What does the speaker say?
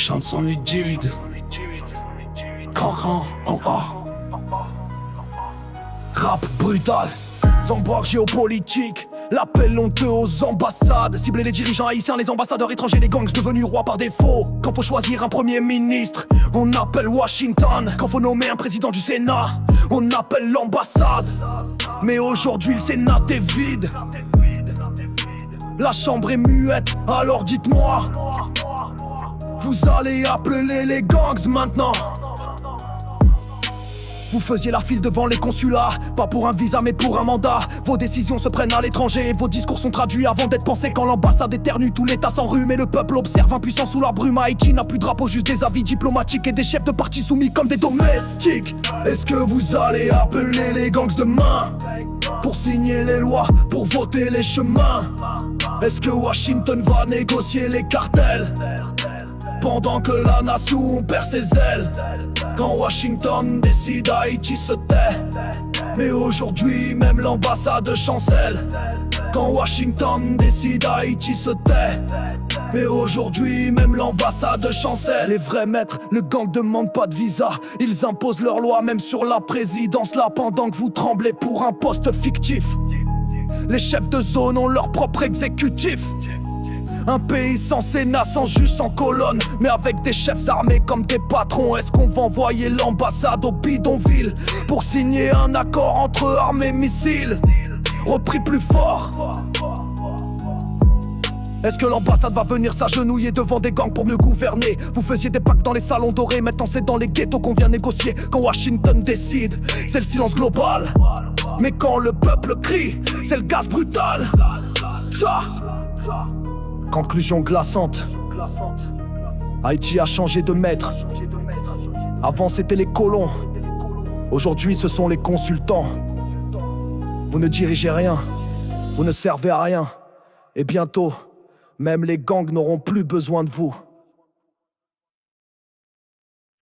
chante son divide. Cancan en A. Rap brutal. Embarque géopolitique. L'appel honteux aux ambassades. Cibler les dirigeants haïtiens, les ambassadeurs étrangers, les gangs devenus rois par défaut. Quand faut choisir un premier ministre, on appelle Washington. Quand faut nommer un président du Sénat, on appelle l'ambassade. Mais aujourd'hui le Sénat est vide. La chambre est muette, alors dites-moi, vous allez appeler les gangs maintenant. Vous faisiez la file devant les consulats, pas pour un visa mais pour un mandat. Vos décisions se prennent à l'étranger, vos discours sont traduits avant d'être pensés. Quand l'ambassade éternue, tout l'état s'enrhume et le peuple observe impuissant sous la brume. Haïti n'a plus de drapeau, juste des avis diplomatiques et des chefs de parti soumis comme des domestiques. Est-ce que vous allez appeler les gangs demain pour signer les lois, pour voter les chemins? Est-ce que Washington va négocier les cartels pendant que la nation perd ses ailes? Quand Washington décide, Haïti se tait. Mais aujourd'hui, même l'ambassade chancelle. Quand Washington décide, Haïti se tait. Mais aujourd'hui, même l'ambassade chancelle. Les vrais maîtres, le gang demande pas de visa. Ils imposent leurs lois même sur la présidence. Là, pendant que vous tremblez pour un poste fictif. Les chefs de zone ont leur propre exécutif. Un pays sans sénat, sans juge, sans colonne, mais avec des chefs armés comme des patrons. Est-ce qu'on va envoyer l'ambassade au bidonville pour signer un accord entre armes et missiles? Repris plus fort. Est-ce que l'ambassade va venir s'agenouiller devant des gangs pour mieux gouverner? Vous faisiez des pactes dans les salons dorés, maintenant c'est dans les ghettos qu'on vient négocier. Quand Washington décide, c'est le silence global. Mais quand le peuple crie, c'est le gaz brutal. Ça. Conclusion glaçante. Haïti a changé de maître. Avant c'était les colons. Aujourd'hui ce sont les consultants. Vous ne dirigez rien. Vous ne servez à rien. Et bientôt, même les gangs n'auront plus besoin de vous.